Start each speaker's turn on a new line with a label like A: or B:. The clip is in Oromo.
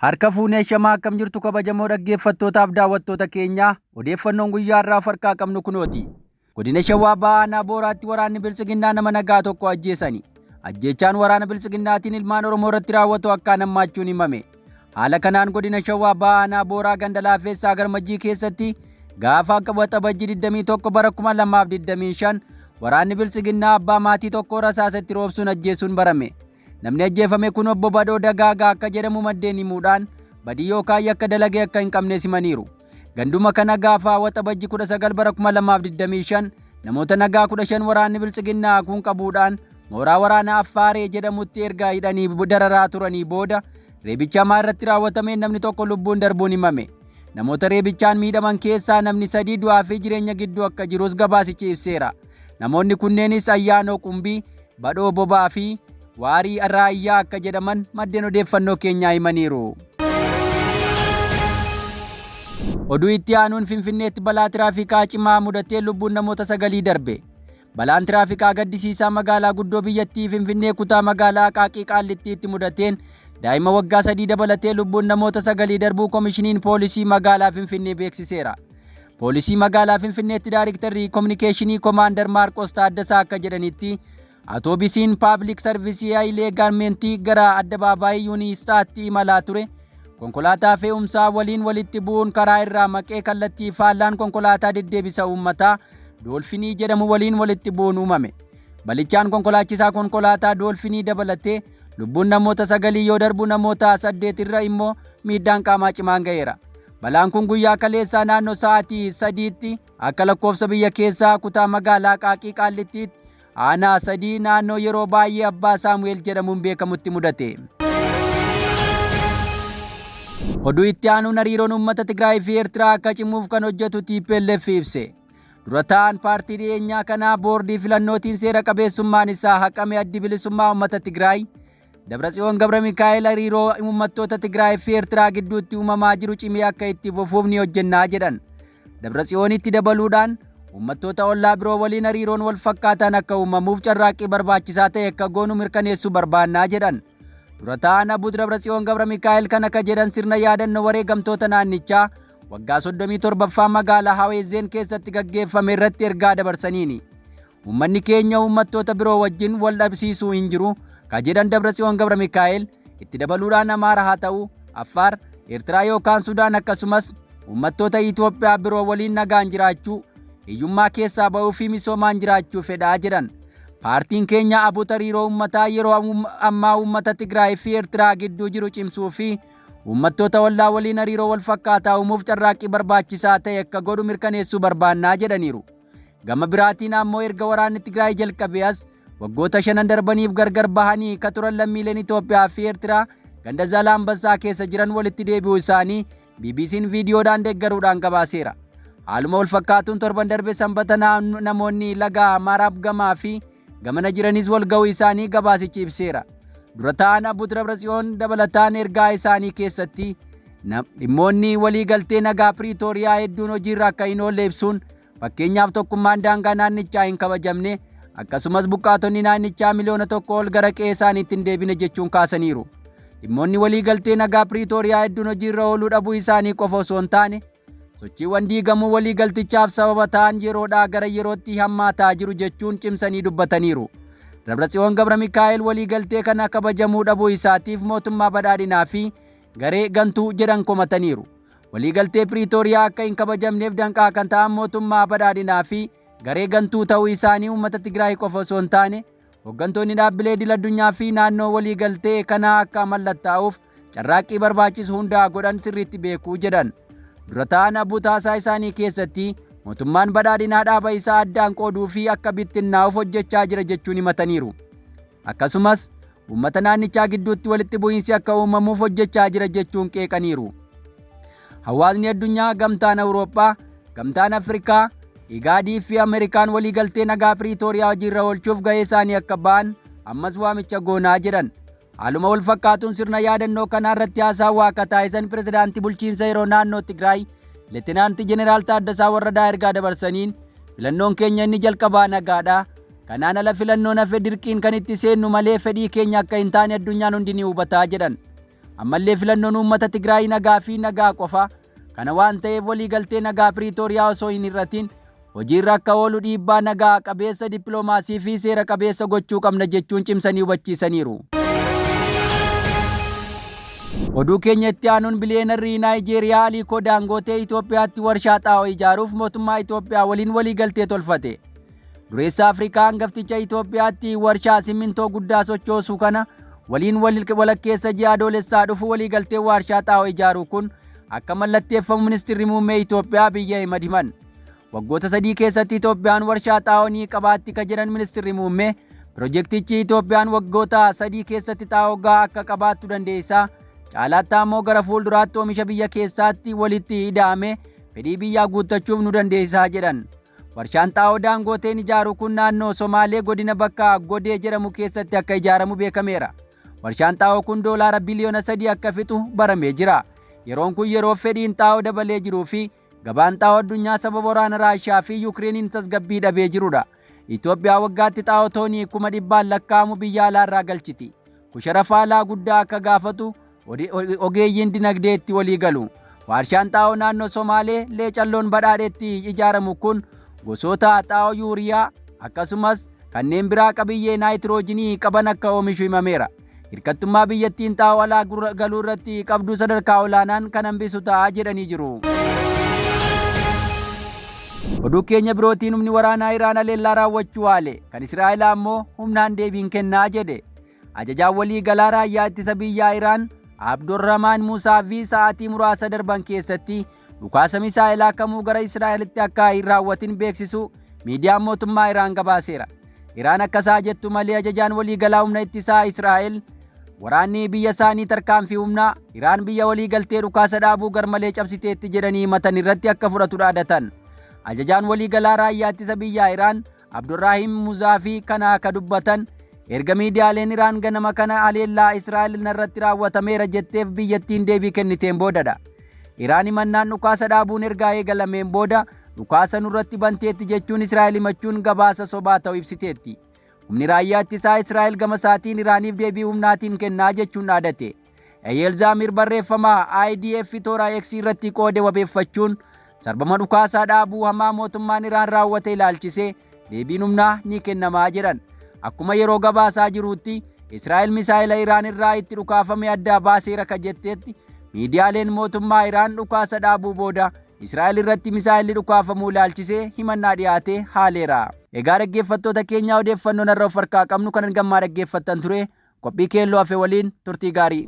A: Harka fuunee shamaa akkam jirtu kabajamoo dhaggeeffattootaaf daawwattoota keenya odeeffannoon guyyaa irraa harkaa qabnu kunooti. Godina Shawaa Bahaa Booraatti waraanni Biltsiginnaa nama nagaa tokko ajjeesani. Ajjeechaan waraana Biltsiginnaatiin ilmaan Oromoo irratti raawwatu akkaan hammaachuun himame. Haala kanaan godina Shawaa Bahaa Booraa ganda Laafessaa Garmajjii keessatti gaafa waxabajjii 21 bara 2025 waraanni Biltsiginnaa abbaa maatii tokko rasaasatti roobsuun ajjeesuun barame. Namni ajjeefame kun obbo Badoo Dagaagaa akka jedhamu maddeen himuudhaan badii yookaan yakka dalagee akka hin qabne simaniiru. Ganduma kana gaafa waxabajjii 19 bara 2025 namoota nagaa 15 waraanni Biltsiginnaa kun qabuudhaan mooraa waraanaa Affaaree jedhamutti erga hidhanii dararaa turanii booda reebicha hamaa irratti raawwatameen namni tokko lubbuun darbuun himame. Namoota reebichaan miidhaman keessaa namni 3 du'aa fi jireenya gidduu akka jirus gabaasichi ibseera. Namoonni kunneenis Ayyaanoo Qumbii, Badoo Bobaa fi Waarii Raayyaa akka jedhaman maddeen odeeffannoo keenyaa himaniiru. Oduu itti aanuun Finfinneetti balaa tiraafikaa cimaa mudatee lubbuun namoota 9 darbe. Balaan tiraafikaa gaddisiisaa magaalaa guddoo biyyattii Finfinnee kutaa magaalaa Qaaqii Qaallittiitti mudateen daa'ima waggaa 3 dabalatee lubbuun namoota 9 darbuu Koomishiniin Poolisii magaalaa Finfinnee beeksiseera. Poolisii magaalaa Finfinneetti Daayiriktarri Kominikeeshinii Koomaandar Maarqos Taaddasaa akka jedhanitti Atoobisiin Paabliik Sarvisii Hayilee Gaarmentii gara Addabaabaayii Yuunistaatti imalaa ture. Konkolaataa fe'umsaa waliin walitti bu'uun karaa irraa maqee kallattii faallaan konkolaataa deddeebisa uummataa Doolfinii jedhamu waliin walitti bu'uun uumame. Balichaan konkolaachisaa konkolaataa Doolfinii dabalatee lubbuun namoota 9 yoo darbu namoota 8 irra immoo miidhaan qaamaa cimaan ga'eera. Balaan kun guyyaa kaleessaa naannoo sa'aatii 3tti akka lakkoofsa biyya keessaa kutaa magaalaa Qaaqii Qaallittiitti aanaa 3 naannoo yeroo baay'ee Abbaa Saamu'eel jedhamuun beekamutti mudate. Oduu itti aanuun hariiroon uummata Tigraay fi Eertiraa akka cimuuf kan hojjetu TPLF ibse. Dura ta'aan paartii dhiyeenyaa kanaa boordii filannootiin seera qabeessummaan isaa haqame addi bilisummaa uummata Tigraay Dabratsiyoon Gabra Mikaa'el hariiroo uummattoota Tigraay fi Eertiraa gidduutti uumamaa jiru cimee akka itti fufuuf ni hojjennaa jedhan. Dabratsiyoonitti dabaluudhaan uummattoota ollaa biroo waliin hariiroon wal fakkaataan akka uumamuuf carraaqqii barbaachisaa ta'e akka goonu mirkaneessuu barbaannaa jedhan. Dura ta'aan Abbuut Dabratsiyoon Gabra Mikaa'el kan akka jedhan sirna yaadannoo wareegamtoota naannichaa waggaa 37ffaa magaalaa Haweezeen keessatti gaggeeffame irratti ergaa dabarsaniini. Uummanni keenya uummattoota biroo wajjin wal dhabsiisuu hin jiru ka jedhan Dabratsiyoon Gabra Mikaa'el itti dabaluudhaan Amaara haa ta'u, Affaar, Eertiraa yookaan Sudaan akkasumas uummattoota Itoophiyaa biroo waliin nagaan jiraachuu hiyyummaa keessaa ba'uu fi misoomaan jiraachuu fedhaa jedhan. Paartiin keenya Abbuut hariiroo uummataa yeroo ammaa uummata Tigraay fi Eertiraa gidduu jiru cimsuu fi uummattoota ollaa waliin hariiroo wal fakkaataa uumuuf carraaqqii barbaachisaa ta'e akka godhu mirkaneessuu barbaannaa jedhaniiru. Gama biraatiin ammoo erga waraanni Tigraay jalqabee as waggoota 5 darbaniif gargar bahanii ka turan lammiileen Itoophiyaa fi Eertiraa ganda Zalaambassaa keessa jiran walitti deebi'uu isaanii BBC'n viidiyoodhaan deeggaruudhaan gabaaseera. Haaluma wal fakkaatuun torban darbe sanbata namoonni laga Maraab gamaa fi gamana jiranis wal ga'uu isaanii gabaasichi ibseera. Dura ta'aan Abbuut Dabratsiyoon dabalataan ergaa isaanii keessatti dhimmoonni waliigaltee nagaa Piriitooriyaa hedduun hojiirra akka hin oolle ibsuun fakkeenyaaf tokkummaan daangaa naannichaa hin kabajamne akkasumas buqqaatonni naannichaa miliyoona 1 ol gara qe'ee isaaniitti hin deebine jechuun kaasaniiru. Dhimmoonni waliigaltee nagaa Piriitooriyaa hedduun hojiirra ooluu dhabuu isaanii qofa osoo hin taane sochiiwwan diigamuu waliigaltichaaf sababa ta'an yeroodhaa gara yerootti hammaataa jiru jechuun cimsanii dubbataniiru. Dabratsiyoon Gabra Mikaa'el waliigaltee kana kabajamuu dhabuu isaatiif mootummaa badhaadhinaa fi garee gantuu jedhan komataniiru. Waliigaltee Piriitooriyaa akka hin kabajamneef danqaa kan ta'an mootummaa badhaadhinaa fi garee gantuu ta'uu isaanii uummata Tigraay qofa osoo hin taane hooggantoonni dhaabbilee idil-addunyaa fi naannoo waliigaltee kanaa akka mallattaa'uuf carraaqqii barbaachisu hundaa godhan sirriitti beekuu jedhan. Dura ta'aan Abbuut haasaa isaanii keessatti mootummaan badhaadhinaa dhaaba isaa addaan qooduu fi akka bittinnaa'uuf hojjechaa jira jechuun himataniiru. Akkasumas uummata naannichaa gidduutti walitti bu'iinsi akka uumamuuf hojjechaa jira jechuun qeeqaniiru. Hawaasni addunyaa, gamtaan Awurooppaa, gamtaan Afrikaa, Igaadii fi Ameerikaan waliigaltee nagaa Piriitooriyaa hojiirra oolchuuf gahee isaanii akka ba'an ammas waamicha goonaa jedhan. Haaluma wal fakkaatuun sirna yaadannoo kanaa irratti haasawaa akka taasisan pirezidaantii bulchiinsa yeroo naannoo Tigraay Leetinaantii Jeneraal Taaddasaa Warradaa ergaa dabarsaniin filannoon keenya inni jalqabaa nagaadha. Kanaan ala filannoon hafe dirqiin kan itti seennu malee fedhii keenya akka hin taane addunyaan hundi ni hubataa jedhan. Ammallee filannoon uummata Tigraay nagaa fi nagaa qofa. Kana waan ta'eef waliigaltee nagaa Piriitooriyaa osoo hin hir'atin hojiirra akka oolu dhiibbaa nagaa qabeessa dippiloomaasii fi seera qabeessa gochuu qabna jechuun cimsanii hubachiisaniiru. Oduu keenya itti aanuun biliyeenarrii Naayijeeriyaa Aliko Daangootee Itoophiyaatti warshaa xaa'oo ijaaruuf mootummaa Itoophiyaa waliin waliigaltee tolfate. Dureessa Afrikaa hangafticha Itoophiyaatti warshaa simmintoo guddaa sochoosuu kana waliin walakkeessa ji'a adoolessaa dhufu waliigaltee warshaa xaa'oo ijaaruu kun akka mallatteeffamu ministeerri muummee Itoophiyaa Abiyyi Ahimad himan. Waggoota 3 keessatti Itoophiyaan warshaa xaa'oo ni qabaatti ka jedhan ministeerri muummee piroojeektichi Itoophiyaan waggoota 3 keessatti xaa'oo gahaa akka qabaattu dandeessa. Caalaatti ammoo gara fuulduraatti oomisha biyya keessaatti walitti hidhaame fedhii biyyaa guuttachuuf nu dandeessaa jedhan. Warshaan xaa'oo Daangooteen ijaaru kun naannoo Somaalee godina bakka Godee jedhamu keessatti akka ijaaramu beekameera. Warshaan xaa'oo kun doolaara biliyoona 3 akka fixu baramee jira. Yeroon kun yeroo fedhiin xaa'oo dabalee jiruu fi gabaan xaa'oo addunyaa sababa waraana Raashiyaa fi Yukireeniin tasgabbii dhabee jirudha. Itoophiyaa waggaatti xaa'oo toonii 100,000 lakkaa'amu biyya alaarraa galchiti. Kushara faalaa guddaa akka gaafatu ogeeyyiin dinagdeetti walii galu. Warshaan xaa'oo naannoo Somaalee Leecalloon Badhaadheetti ijaaramu kun gosoota xaa'oo yuuriyaa akkasumas kanneen biraa qabiyyee naayitiroojiinii qaban akka oomishu himameera. Hirkattummaa biyyattiin xaa'oo alaa galuu irratti qabdu sadarkaa olaanaan kan hambisu ta'a jedhanii jiru. Oduu keenya birootiin humni waraanaa Iraan haleellaa raawwachuu waale kan Israa'el ammoo humnaan deebiin kennaa jedhe. Ajajaan walii galaa raayyaa ittisa biyyaa Iraan Abdurrahmaan Muusaa fi sa'aatii muraasa darban keessatti dhukaasa misaa'ilaa kamuu gara Israa'elitti akka hin raawwatin beeksisu miidiyaan mootummaa Iraan gabaaseera. Iraan akkasaa jettu malee ajajaan walii galaa humna ittisaa Israa'el waraanni biyya isaanii tarkaanfii humnaa Iraan biyya walii galtee dhukaasa dhaabuu garmalee cabsiteetti jedhanii himatan irratti akka fudhatu dhaadatan. Ajajaan walii galaa raayyaa ittisa biyyaa Iraan Abdurrahiim Muzaafii kana akka dubbatan erga miidiyaaleen Iraan ganama kana haleellaa Israa'el irratti raawwatameera jetteef biyyattiin deebii kenniteen boodadha. Iraan himannaan dhukaasa dhaabuun ergaa eegalameen booda dhukaasa nurratti banteetti jechuun Israa'el himachuun gabaasa sobaa ta'uu ibsiteetti. Humni raayyaa ittisaa Israa'el gama isaatiin Iraaniif deebii humnaatiin kennaa jechuun dhaadate. Eyeel Zaamir barreeffamaa IDF toora X irratti qoode wabeeffachuun sarbama dhukaasaa dhaabuu hamaa mootummaan Iraan raawwate ilaalchisee deebiin humnaa ni kennamaa jedhan. Akkuma yeroo gabaasaa jiruutti Israa'el misaa'ila Iraan irraa itti dhukaafame adda baaseera ka jetteetti miidiyaaleen mootummaa Iraan dhukaasa dhaabuu booda Israa'el irratti misaa'illi dhukaafamuu ilaalchisee himannaa dhiyaate haaleera. Egaa dhaggeeffattoota keenyaa odeeffannoon irra of harkaa qabnu kan gammaa dhaggeeffattan ture qophii keelloo hafe waliin turtii gaarii.